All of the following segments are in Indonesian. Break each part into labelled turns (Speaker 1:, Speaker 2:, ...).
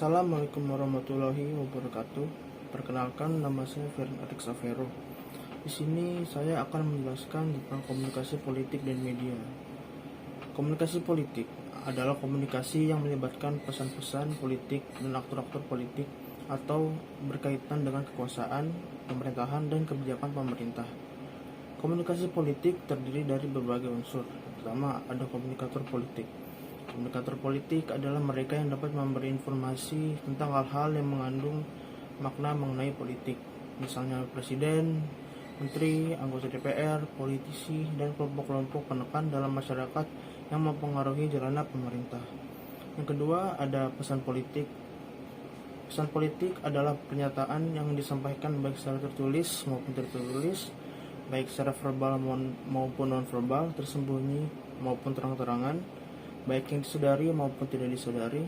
Speaker 1: Assalamualaikum warahmatullahi wabarakatuh. Perkenalkan, nama saya Fern Arik Savero. Di sini saya akan menjelaskan tentang komunikasi politik dan media. Komunikasi politik adalah komunikasi yang melibatkan pesan-pesan politik dan aktor-aktor politik atau berkaitan dengan kekuasaan, pemerintahan, dan kebijakan pemerintah. Komunikasi politik terdiri dari berbagai unsur. Pertama, ada komunikator politik. Komunikator politik adalah mereka yang dapat memberi informasi tentang hal-hal yang mengandung makna mengenai politik, misalnya presiden, menteri, anggota DPR, politisi, dan kelompok-kelompok penekan dalam masyarakat yang mempengaruhi jalannya pemerintah. Yang kedua, ada pesan politik. Pesan politik adalah pernyataan yang disampaikan baik secara tertulis maupun tertulis, baik secara verbal maupun non-verbal, tersembunyi maupun terang-terangan, baik yang disadari maupun tidak disadari,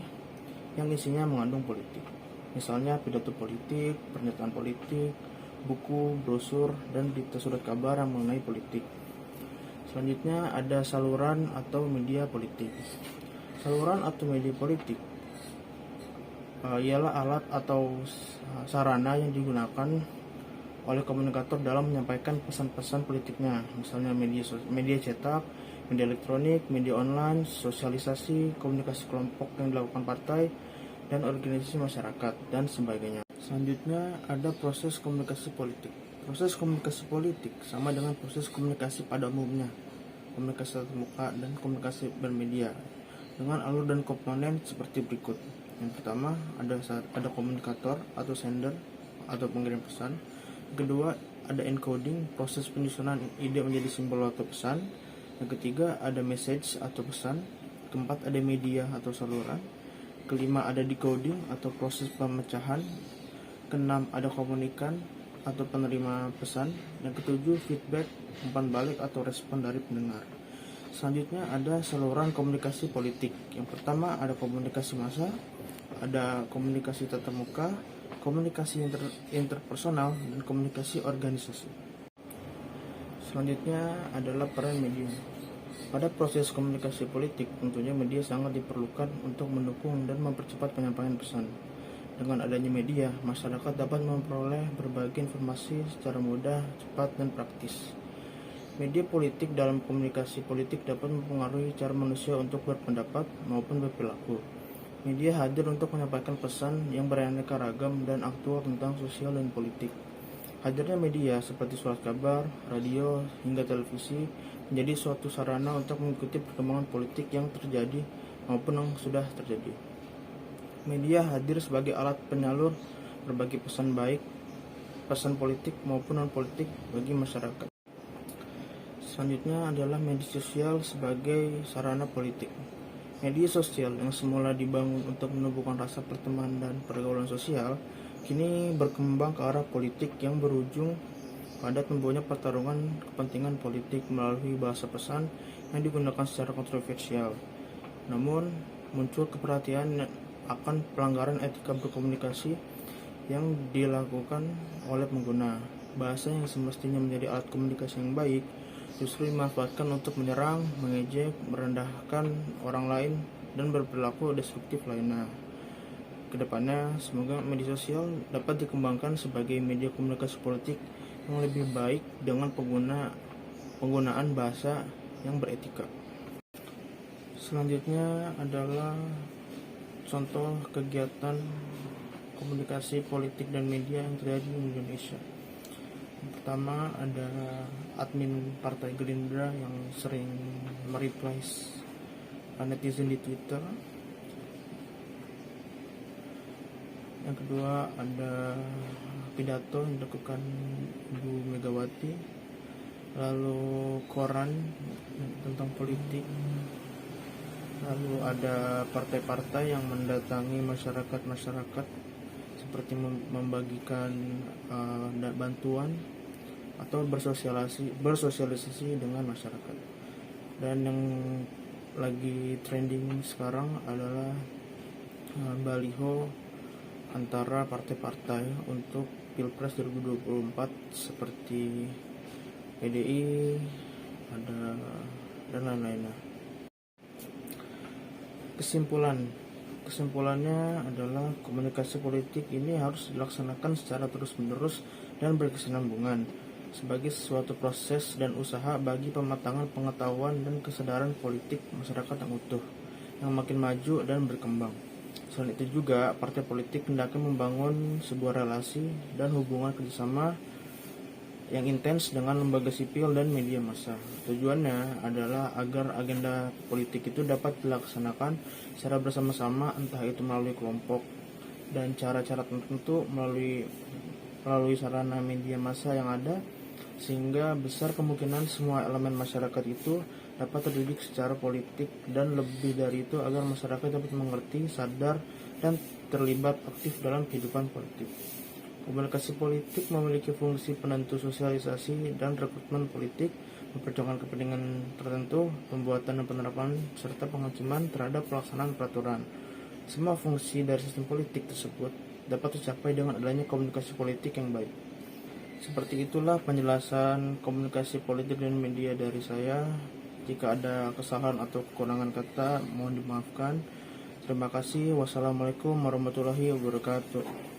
Speaker 1: yang isinya mengandung politik. Misalnya pidato politik, pernyataan politik, buku, brosur, dan berita surat kabar yang mengenai politik. Selanjutnya ada saluran atau media politik. Saluran atau media politik ialah alat atau sarana yang digunakan oleh komunikator dalam menyampaikan pesan-pesan politiknya, misalnya media cetak, media elektronik, media online, sosialisasi, komunikasi kelompok yang dilakukan partai dan organisasi masyarakat, dan sebagainya. Selanjutnya ada proses komunikasi politik. Proses komunikasi politik sama dengan proses komunikasi pada umumnya, komunikasi tatap muka dan komunikasi bermedia, dengan alur dan komponen seperti berikut. Yang pertama ada komunikator atau sender atau pengirim pesan. Yang kedua ada encoding, proses penyusunan ide menjadi simbol atau pesan. Yang ketiga ada message atau pesan. Keempat ada media atau saluran. Kelima ada decoding atau proses pemecahan. Keenam ada komunikan atau penerima pesan. Yang ketujuh feedback, umpan balik atau respon dari pendengar. Selanjutnya ada saluran komunikasi politik. Yang pertama ada komunikasi massa, ada komunikasi tatap muka, komunikasi interpersonal, dan komunikasi organisasi. Selanjutnya adalah peran media. Pada proses komunikasi politik, tentunya media sangat diperlukan untuk mendukung dan mempercepat penyampaian pesan. Dengan adanya media, masyarakat dapat memperoleh berbagai informasi secara mudah, cepat, dan praktis. Media politik dalam komunikasi politik dapat mempengaruhi cara manusia untuk berpendapat maupun berperilaku. Media hadir untuk menyampaikan pesan yang beraneka ragam dan aktual tentang sosial dan politik. Hadirnya media seperti surat kabar, radio, hingga televisi menjadi suatu sarana untuk mengikuti perkembangan politik yang terjadi maupun yang sudah terjadi. Media hadir sebagai alat penyalur berbagai pesan baik, pesan politik maupun non-politik bagi masyarakat. Selanjutnya adalah media sosial sebagai sarana politik. Media sosial yang semula dibangun untuk menumbuhkan rasa pertemanan dan pergaulan sosial, kini berkembang ke arah politik yang berujung pada tumbuhnya pertarungan kepentingan politik melalui bahasa pesan yang digunakan secara kontroversial. Namun, muncul keperhatian akan pelanggaran etika berkomunikasi yang dilakukan oleh pengguna. Bahasa yang semestinya menjadi alat komunikasi yang baik justru dimanfaatkan untuk menyerang, mengejek, merendahkan orang lain, dan berperilaku destruktif lainnya. Kedepannya, semoga media sosial dapat dikembangkan sebagai media komunikasi politik yang lebih baik dengan penggunaan bahasa yang beretika. Selanjutnya adalah contoh kegiatan komunikasi politik dan media yang terjadi di Indonesia. Yang pertama ada admin Partai Gerindra yang sering mereply netizen di Twitter. Yang kedua ada pidato yang dilakukan Ibu Megawati, lalu koran tentang politik, lalu ada partai-partai yang mendatangi masyarakat seperti membagikan bantuan atau bersosialisasi dengan masyarakat. Dan yang lagi trending sekarang adalah baliho antara partai-partai untuk Pilpres 2024 seperti PDI dan lain-lainnya. Kesimpulan, Kesimpulannya adalah komunikasi politik ini harus dilaksanakan secara terus-menerus dan berkesinambungan sebagai suatu proses dan usaha bagi pematangan pengetahuan dan kesadaran politik masyarakat yang utuh, yang makin maju dan berkembang. Selain itu juga, partai politik hendaknya membangun sebuah relasi dan hubungan kerjasama yang intens dengan lembaga sipil dan media massa. Tujuannya adalah agar agenda politik itu dapat dilaksanakan secara bersama-sama, entah itu melalui kelompok dan cara-cara tertentu melalui sarana media massa yang ada, sehingga besar kemungkinan semua elemen masyarakat itu dapat terdidik secara politik, dan lebih dari itu agar masyarakat dapat mengerti, sadar, dan terlibat aktif dalam kehidupan politik. Komunikasi politik memiliki fungsi penentu sosialisasi dan rekrutmen politik, memperjuangkan kepentingan tertentu, pembuatan dan penerapan, serta penghakiman terhadap pelaksanaan peraturan. Semua fungsi dari sistem politik tersebut dapat tercapai dengan adanya komunikasi politik yang baik. Seperti itulah penjelasan komunikasi politik dan media dari saya. Jika ada kesalahan atau kekurangan kata, mohon dimaafkan. Terima kasih. Wassalamualaikum warahmatullahi wabarakatuh.